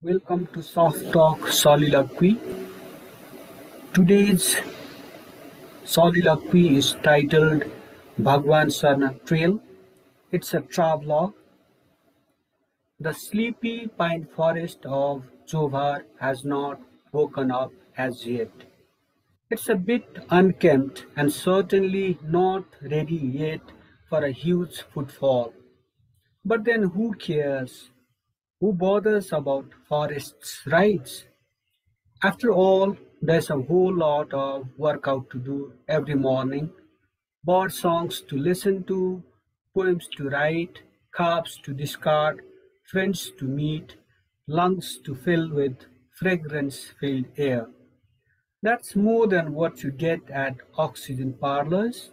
Welcome to Soft Talk Soliloquy. Today's soliloquy is titled Bhagwan Sharna Trail. It's a travelogue. The sleepy pine forest of Chobhar has not woken up as yet. It's a bit unkempt and certainly not ready yet for a huge footfall. But then who cares? Who bothers about forests' rights? After all, there's a whole lot of workout to do every morning, bird songs to listen to, poems to write, carbs to discard, friends to meet, lungs to fill with fragrance-filled air. That's more than what you get at oxygen parlors.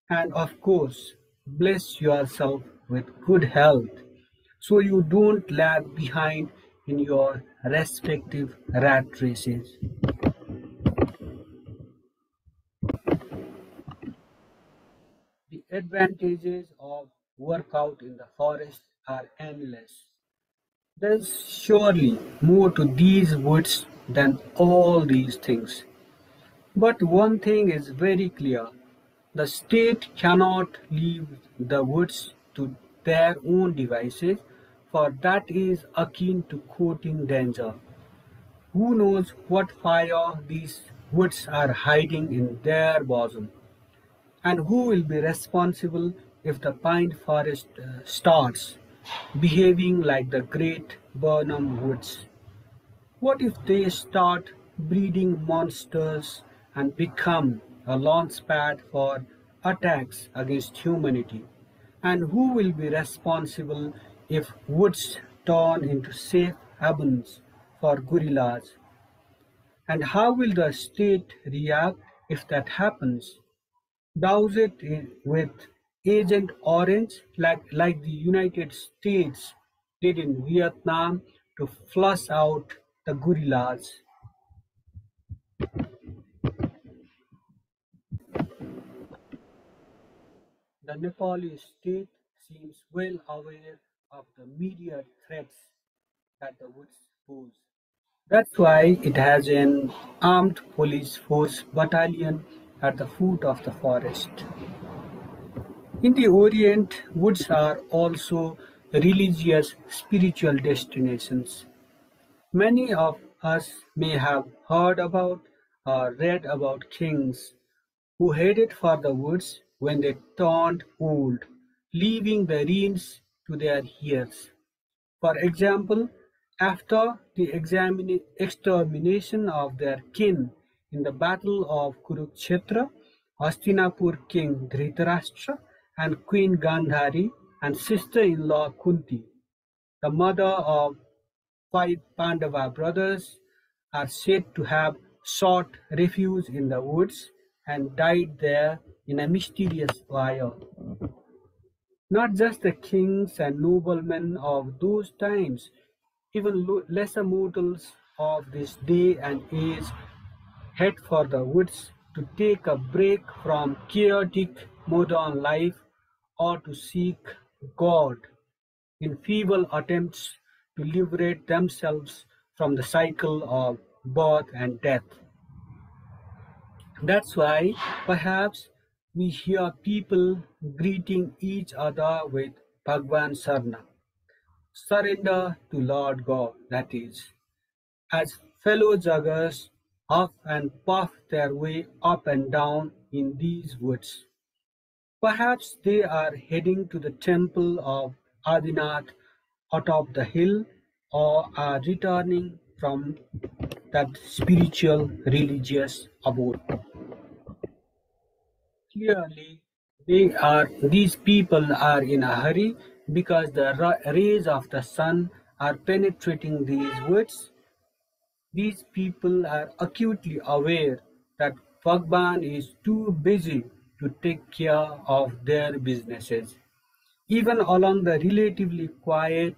And of course, bless yourself with good health so you don't lag behind in your respective rat races. The advantages of workout in the forest are endless. There's surely more to these woods than all these things. But one thing is very clear: the state cannot leave the woods to their own devices, for that is akin to courting danger. Who knows what fire these woods are hiding in their bosom? And who will be responsible if the pine forest starts behaving like the Great Birnam Woods? What if they start breeding monsters and become a launchpad for attacks against humanity? And who will be responsible if woods turn into safe havens for guerrillas? And how will the state react if that happens? Douse it with Agent Orange like the United States did in Vietnam to flush out the guerrillas. The Nepali state seems well aware of the immediate threats that the woods pose. That's why it has an armed police force battalion at the foot of the forest. In the Orient, woods are also religious spiritual destinations. Many of us may have heard about or read about kings who headed for the woods when they turned old, leaving the reins to their heirs. For example, after the extermination of their kin in the Battle of Kurukshetra, Hastinapur king Dhritarashtra and Queen Gandhari and sister-in-law Kunti, the mother of five Pandava brothers, are said to have sought refuge in the woods and died there in a mysterious fire. Not just the kings and noblemen of those times, even lesser mortals of this day and age head for the woods to take a break from chaotic modern life or to seek God in feeble attempts to liberate themselves from the cycle of birth and death. That's why perhaps we hear people greeting each other with Bhagwan Sharna, surrender to Lord God, that is, as fellow joggers huff and puff their way up and down in these woods. Perhaps they are heading to the temple of Adinath atop the hill or are returning from that spiritual religious abode. Clearly, these people are in a hurry because the rays of the sun are penetrating these woods. These people are acutely aware that Bhagwan is too busy to take care of their businesses. Even along the relatively quiet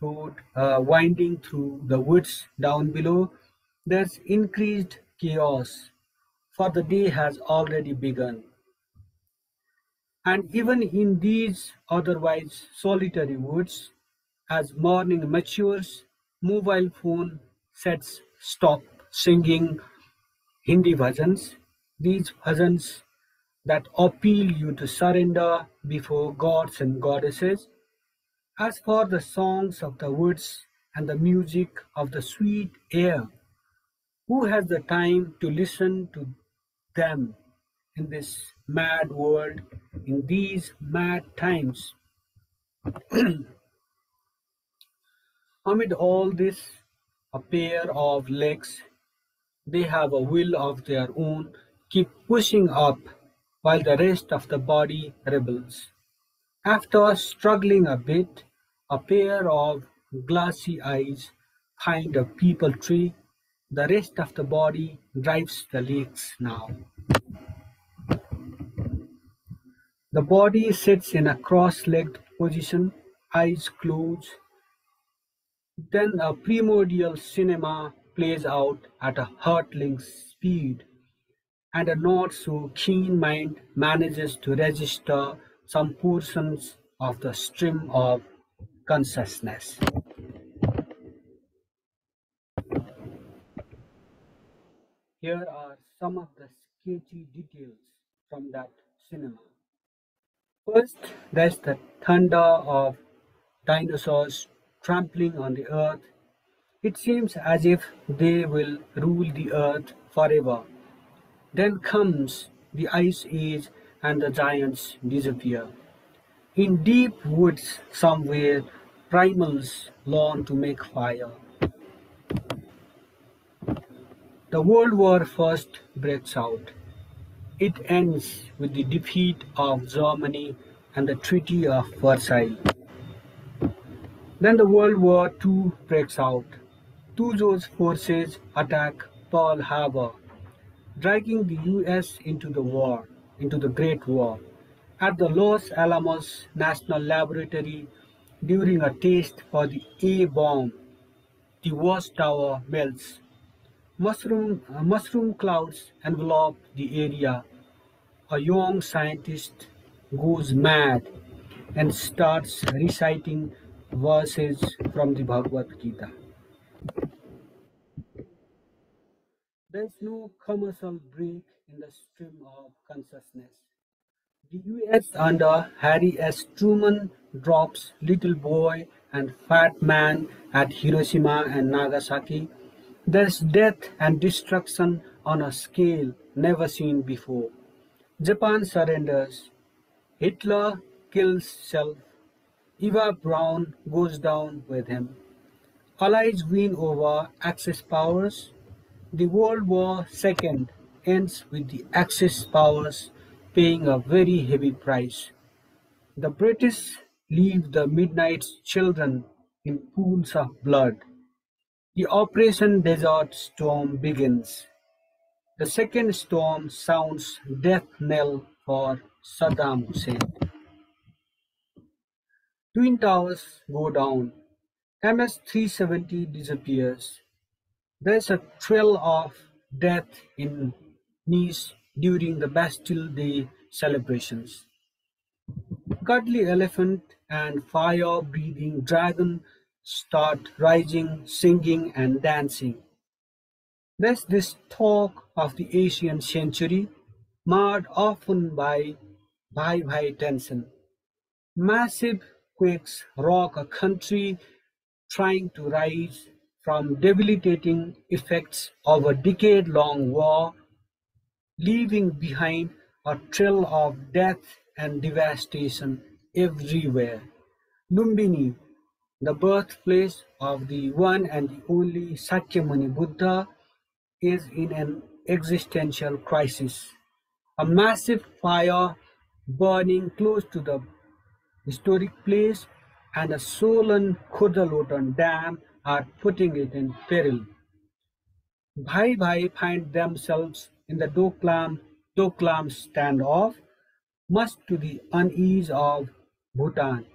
road winding through the woods down below, there's increased chaos, for the day has already begun. And even in these otherwise solitary woods, as morning matures, Mobile phone sets stop singing Hindi bhajans. These bhajans that appeal you to surrender before gods and goddesses. As for the songs of the woods and the music of the sweet air, who has the time to listen to them in this mad world, in these mad times? Amid all this, a pair of legs, they have a will of their own, keep pushing up while the rest of the body rebels. After struggling a bit, a pair of glassy eyes find a peepal tree. The rest of the body drives the legs now. The body sits in a cross-legged position, eyes closed. Then a primordial cinema plays out at a hurtling speed, and a not so keen mind manages to register some portions of the stream of consciousness. Here are some of the sketchy details from that cinema. First, there's the thunder of dinosaurs trampling on the earth. It seems as if they will rule the earth forever. Then comes the ice age and the giants disappear. In deep woods somewhere, primals learn to make fire. The World War First breaks out. It ends with the defeat of Germany and the Treaty of Versailles. Then the World War II breaks out. Tuzo's forces attack Pearl Harbor, dragging the US into the Great War. At the Los Alamos National Laboratory, during a test for the A-bomb, the watchtower melts. Mushroom clouds envelop the area. A young scientist goes mad and starts reciting verses from the Bhagavad Gita. There is no commercial break in the stream of consciousness. The US under Harry S. Truman drops Little Boy and Fat Man at Hiroshima and Nagasaki. There's death and destruction on a scale never seen before. Japan surrenders. Hitler kills self. Eva Braun goes down with him. Allies win over Axis powers. The World War II ends with the Axis powers paying a very heavy price. The British leave the Midnight Children in pools of blood. The Operation Desert Storm begins. The second storm sounds death knell for Saddam Hussein. Twin Towers go down. MS-370 disappears. There's a trail of death in Nice during the Bastille Day celebrations. Cuddly elephant and fire-breathing dragon start rising, singing and dancing. There's this talk of the Asian century, marred often by Bhai tension. Massive quakes rock a country trying to rise from debilitating effects of a decade-long war, leaving behind a trail of death and devastation everywhere. Lumbini, the birthplace of the one and the only Sakyamuni Buddha, is in an existential crisis. A massive fire burning close to the historic place and a Solan Khurdalotan dam are putting it in peril. Bhai find themselves in the Doklam standoff, much to the unease of Bhutan.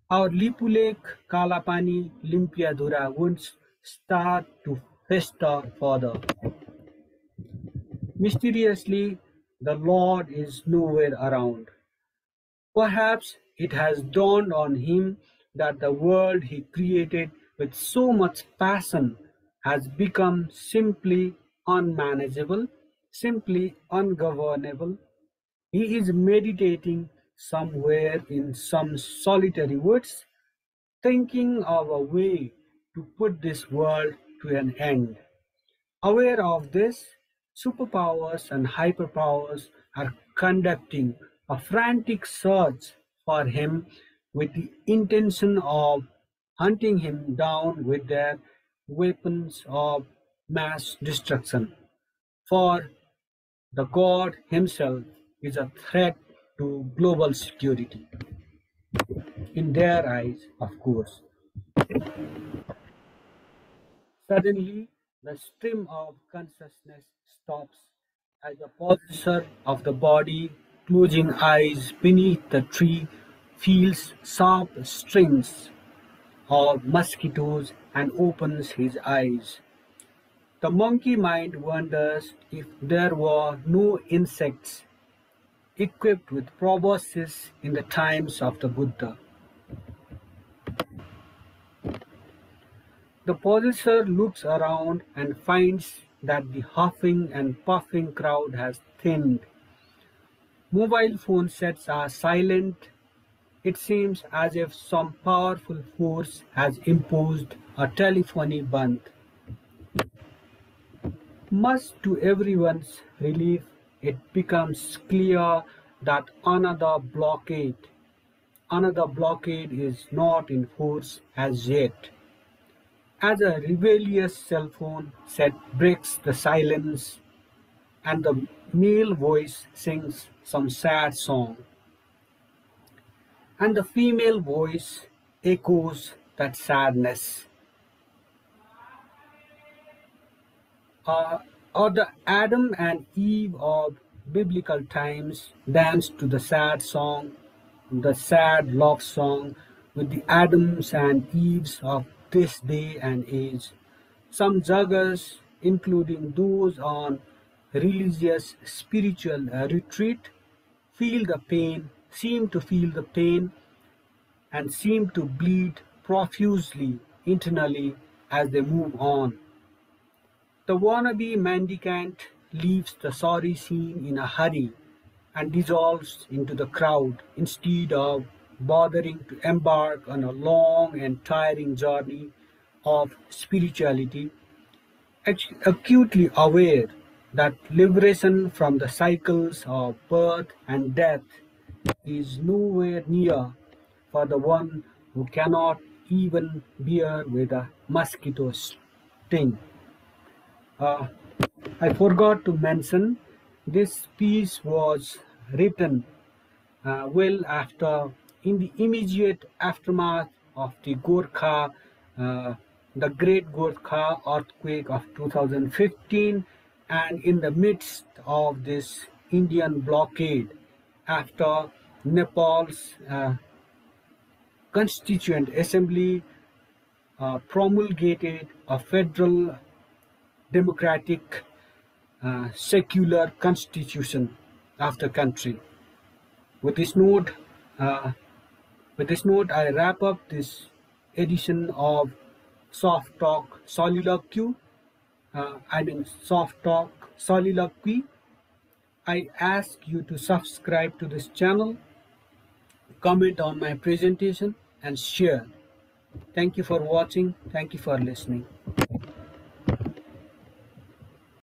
Our Lipulek, Kalapani, Limpiadhura woods start to fester further. Mysteriously, the Lord is nowhere around. Perhaps it has dawned on him that the world he created with so much passion has become simply unmanageable, simply ungovernable. He is meditating somewhere in some solitary woods, thinking of a way to put this world to an end. Aware of this, superpowers and hyperpowers are conducting a frantic search for him with the intention of hunting him down with their weapons of mass destruction. For the God himself is a threat to global security. In their eyes, of course. Suddenly, the stream of consciousness stops as the possessor of the body, closing eyes beneath the tree, feels sharp stings of mosquitoes and opens his eyes. The monkey mind wonders if there were no insects equipped with proboscis in the times of the Buddha. The possessor looks around and finds that the huffing and puffing crowd has thinned. Mobile phone sets are silent. It seems as if some powerful force has imposed a telephony ban. Much to everyone's relief, it becomes clear that another blockade is not in force as yet. As a rebellious cell phone set breaks the silence and the male voice sings some sad song, and the female voice echoes that sadness. Uh, or the Adam and Eve of biblical times danced to the sad song, the sad love song with the Adams and Eves of this day and age. Some joggers, including those on religious spiritual retreat, seem to feel the pain, and seem to bleed profusely internally as they move on. The wannabe mendicant leaves the sorry scene in a hurry and dissolves into the crowd instead of bothering to embark on a long and tiring journey of spirituality, acutely aware that liberation from the cycles of birth and death is nowhere near for the one who cannot even bear with a mosquito sting. Uh, I forgot to mention this piece was written well after, in the immediate aftermath of uh, the Great Gorkha earthquake of 2015, and in the midst of this Indian blockade after Nepal's Constituent Assembly promulgated a federal democratic secular constitution of the country. With this note, uh, I wrap up this edition of Soft Talk Soliloquy. Soft Talk Soliloquy. I ask you to subscribe to this channel, comment on my presentation, and share. Thank you for watching. Thank you for listening.